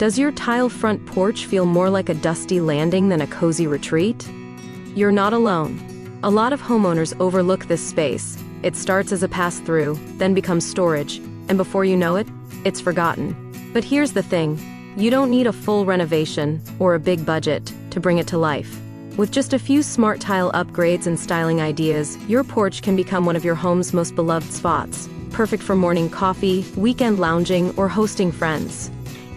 Does your tile front porch feel more like a dusty landing than a cozy retreat? You're not alone. A lot of homeowners overlook this space. It starts as a pass-through, then becomes storage, and before you know it, it's forgotten. But here's the thing. You don't need a full renovation or a big budget to bring it to life. With just a few smart tile upgrades and styling ideas, your porch can become one of your home's most beloved spots, perfect for morning coffee, weekend lounging, or hosting friends.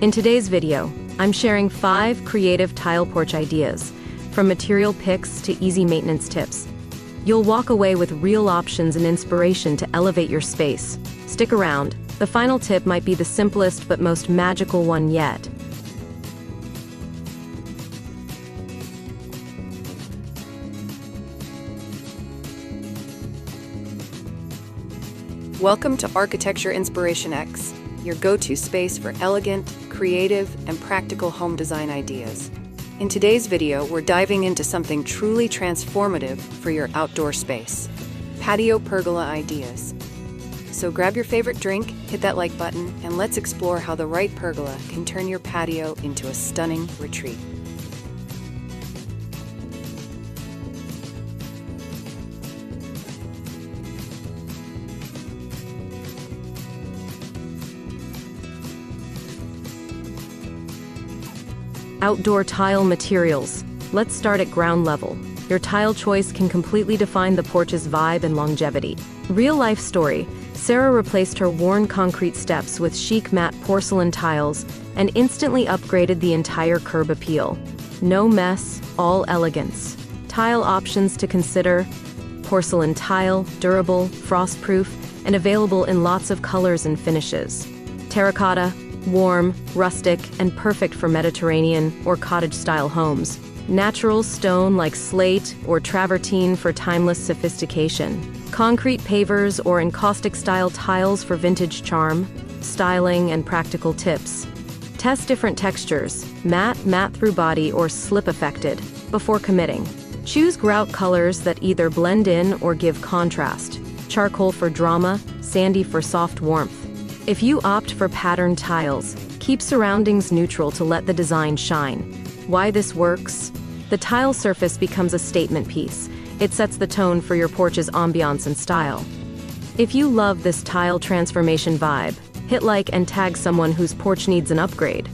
In today's video, I'm sharing 5 creative tile porch ideas, from material picks to easy maintenance tips. You'll walk away with real options and inspiration to elevate your space. Stick around. The final tip might be the simplest but most magical one yet. Welcome to Architecture Inspiration X, your go-to space for elegant, creative, and practical home design ideas. In today's video, we're diving into something truly transformative for your outdoor space: patio pergola ideas. So grab your favorite drink, hit that like button, and let's explore how the right pergola can turn your patio into a stunning retreat. Outdoor tile materials. Let's start at ground level. Your tile choice can completely define the porch's vibe and longevity. Real-life story. Sarah replaced her worn concrete steps with chic matte porcelain tiles and instantly upgraded the entire curb appeal. No mess, all elegance. Tile options to consider: porcelain tile, durable, frost-proof, and available in lots of colors and finishes. Terracotta, warm, rustic, and perfect for Mediterranean or cottage-style homes. Natural stone like slate or travertine for timeless sophistication. Concrete pavers or encaustic-style tiles for vintage charm. Styling and practical tips. Test different textures, matte through body, or slip-affected, before committing. Choose grout colors that either blend in or give contrast. Charcoal for drama, sandy for soft warmth. If you opt for patterned tiles, keep surroundings neutral to let the design shine. Why this works? The tile surface becomes a statement piece. It sets the tone for your porch's ambiance and style. If you love this tile transformation vibe, hit like and tag someone whose porch needs an upgrade.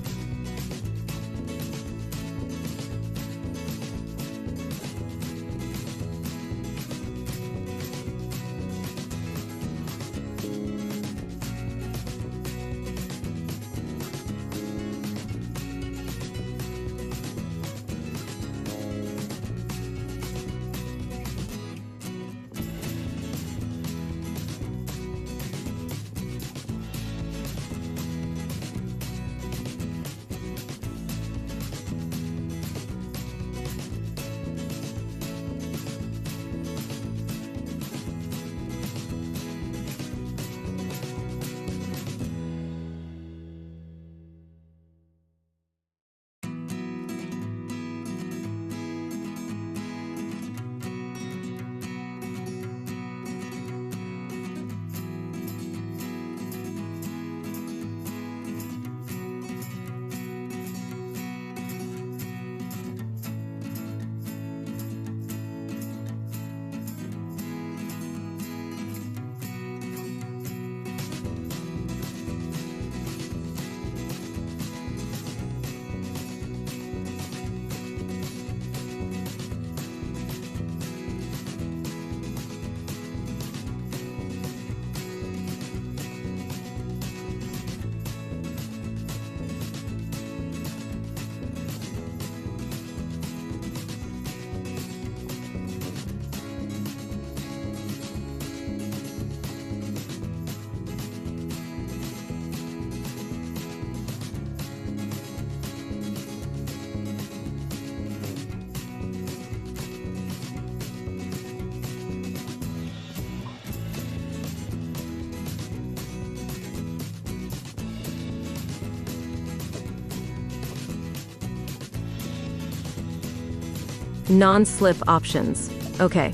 Non-slip options. Okay,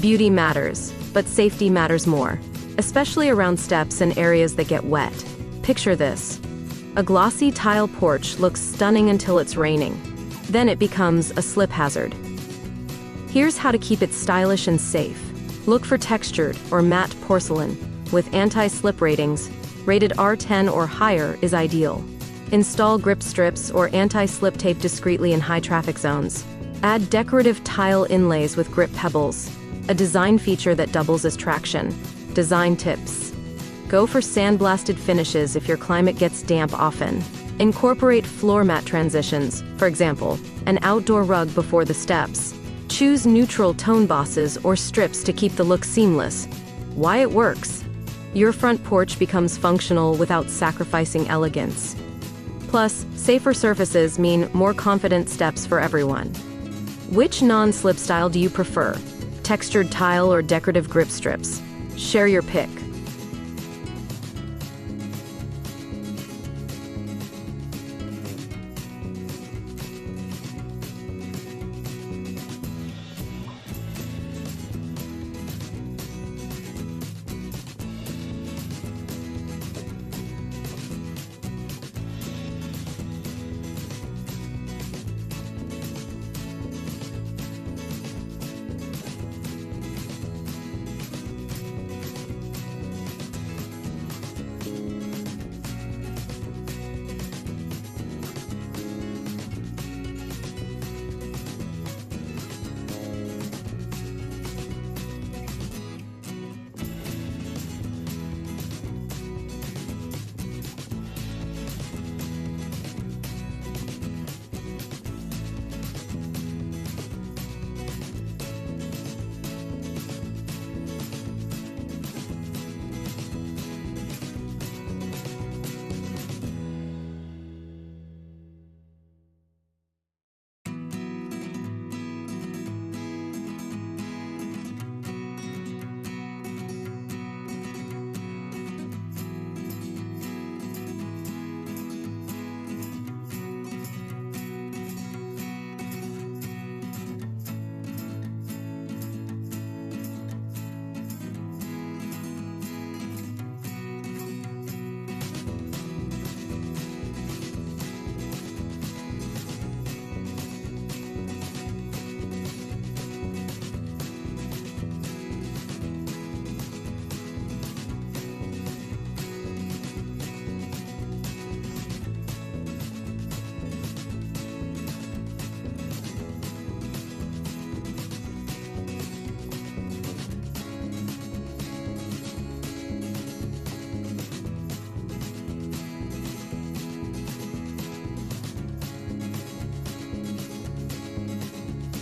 beauty matters, but safety matters more, especially around steps and areas that get wet. Picture this: A glossy tile porch looks stunning until it's raining. Then it becomes a slip hazard. Here's how to keep it stylish and safe. Look for textured or matte porcelain with anti-slip ratings. Rated R10 or higher is ideal. Install grip strips or anti-slip tape discreetly in high-traffic zones. Add decorative tile inlays with grip pebbles, a design feature that doubles as traction. Design tips. Go for sandblasted finishes if your climate gets damp often. Incorporate floor mat transitions, for example, an outdoor rug before the steps. Choose neutral tone bosses or strips to keep the look seamless. Why it works? Your front porch becomes functional without sacrificing elegance. Plus, safer surfaces mean more confident steps for everyone. Which non-slip style do you prefer? Textured tile or decorative grip strips? Share your pick.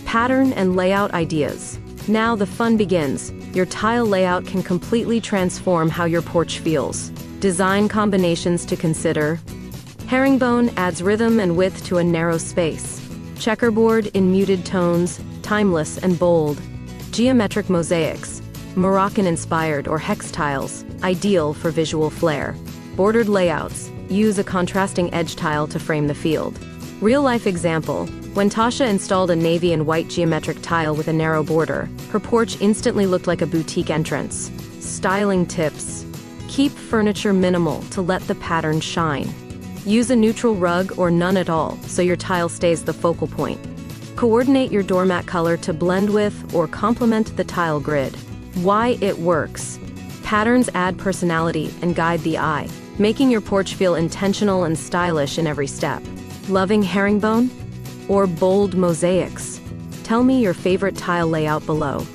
Pattern and layout ideas. Now the fun begins. Your tile layout can completely transform how your porch feels. Design combinations to consider. Herringbone adds rhythm and width to a narrow space. Checkerboard in muted tones, timeless and bold. Geometric mosaics, Moroccan-inspired or hex tiles, ideal for visual flair. Bordered layouts, use a contrasting edge tile to frame the field. Real-life example, when Tasha installed a navy and white geometric tile with a narrow border, her porch instantly looked like a boutique entrance. Styling tips. Keep furniture minimal to let the pattern shine. Use a neutral rug or none at all so your tile stays the focal point. Coordinate your doormat color to blend with or complement the tile grid. Why it works. Patterns add personality and guide the eye, making your porch feel intentional and stylish in every step. Loving herringbone or bold mosaics? Tell me your favorite tile layout below.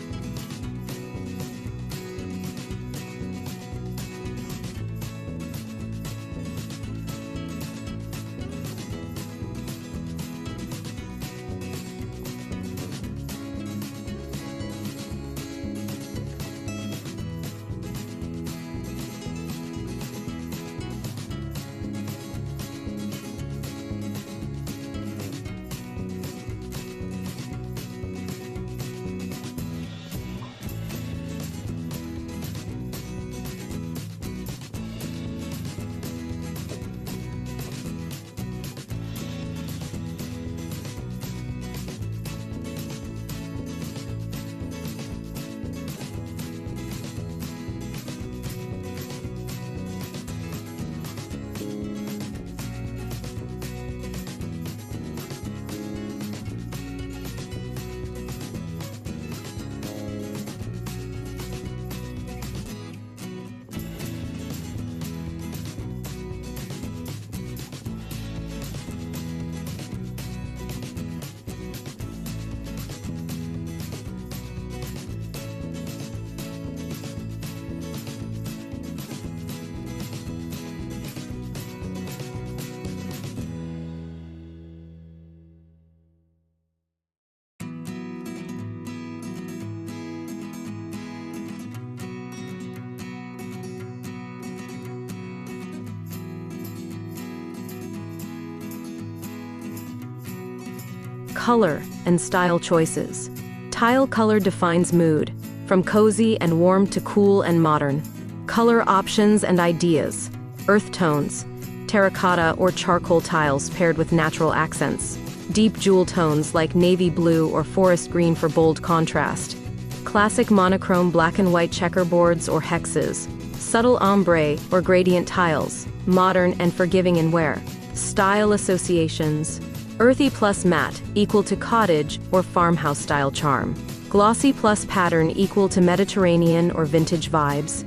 Color and style choices. Tile color defines mood, from cozy and warm to cool and modern. Color options and ideas. Earth tones, terracotta or charcoal tiles paired with natural accents. Deep jewel tones like navy blue or forest green for bold contrast. Classic monochrome black and white checkerboards or hexes. Subtle ombre or gradient tiles, modern and forgiving in wear. Style associations. Earthy plus matte equal to cottage or farmhouse style charm. Glossy plus pattern equal to Mediterranean or vintage vibes.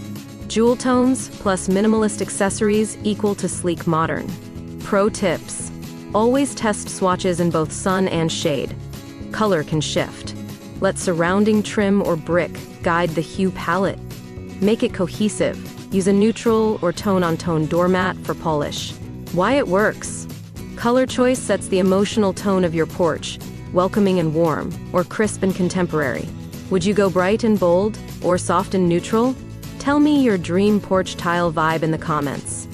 Jewel tones plus minimalist accessories equal to sleek modern. Pro tips. Always test swatches in both sun and shade. Color can shift. Let surrounding trim or brick guide the hue palette. Make it cohesive. Use a neutral or tone-on-tone doormat for polish. Why it works. Color choice sets the emotional tone of your porch, welcoming and warm, or crisp and contemporary. Would you go bright and bold, or soft and neutral? Tell me your dream porch tile vibe in the comments.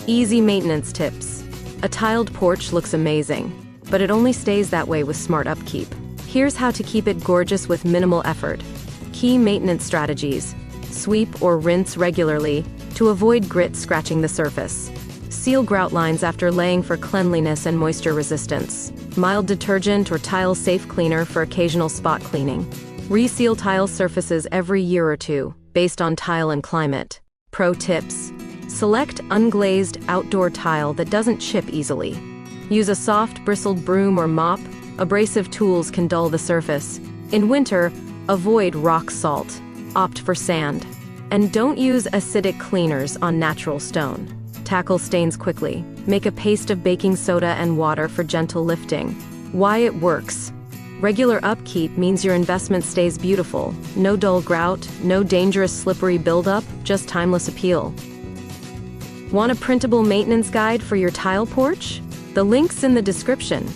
Easy maintenance tips. A tiled porch looks amazing, but it only stays that way with smart upkeep. Here's how to keep it gorgeous with minimal effort. Key maintenance strategies. Sweep or rinse regularly to avoid grit scratching the surface. Seal grout lines after laying for cleanliness and moisture resistance. Mild detergent or tile-safe cleaner for occasional spot cleaning. Reseal tile surfaces every year or two, based on tile and climate. Pro tips. Select unglazed outdoor tile that doesn't chip easily. Use a soft bristled broom or mop. Abrasive tools can dull the surface. In winter, avoid rock salt. Opt for sand. And don't use acidic cleaners on natural stone. Tackle stains quickly. Make a paste of baking soda and water for gentle lifting. Why it works. Regular upkeep means your investment stays beautiful. No dull grout, no dangerous slippery buildup, just timeless appeal. Want a printable maintenance guide for your tile porch? The link's in the description.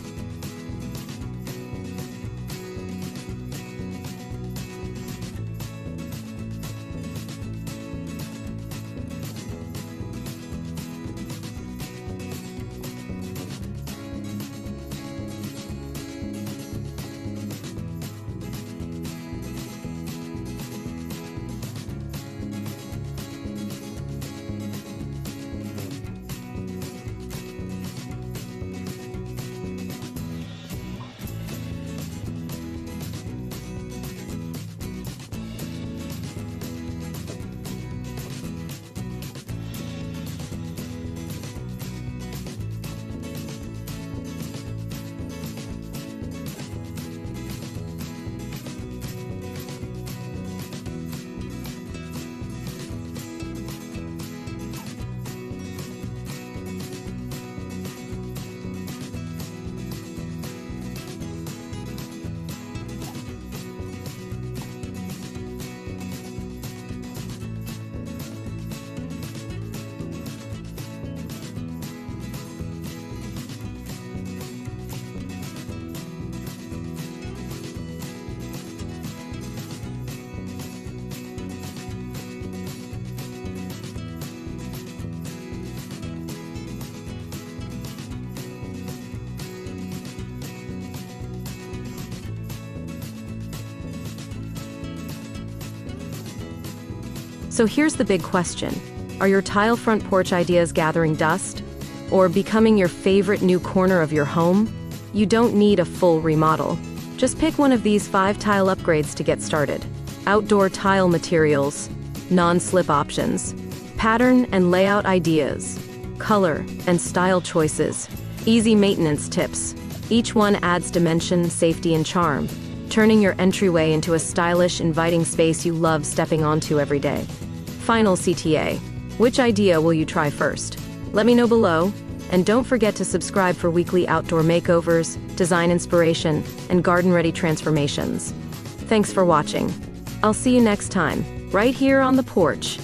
So here's the big question. Are your tile front porch ideas gathering dust? Or becoming your favorite new corner of your home? You don't need a full remodel. Just pick one of these 5 tile upgrades to get started. Outdoor tile materials, non-slip options, pattern and layout ideas, color and style choices, easy maintenance tips. Each one adds dimension, safety, and charm, turning your entryway into a stylish, inviting space you love stepping onto every day. Final CTA. Which idea will you try first? Let me know below, and don't forget to subscribe for weekly outdoor makeovers, design inspiration, and garden-ready transformations. Thanks for watching. I'll see you next time, right here on the porch.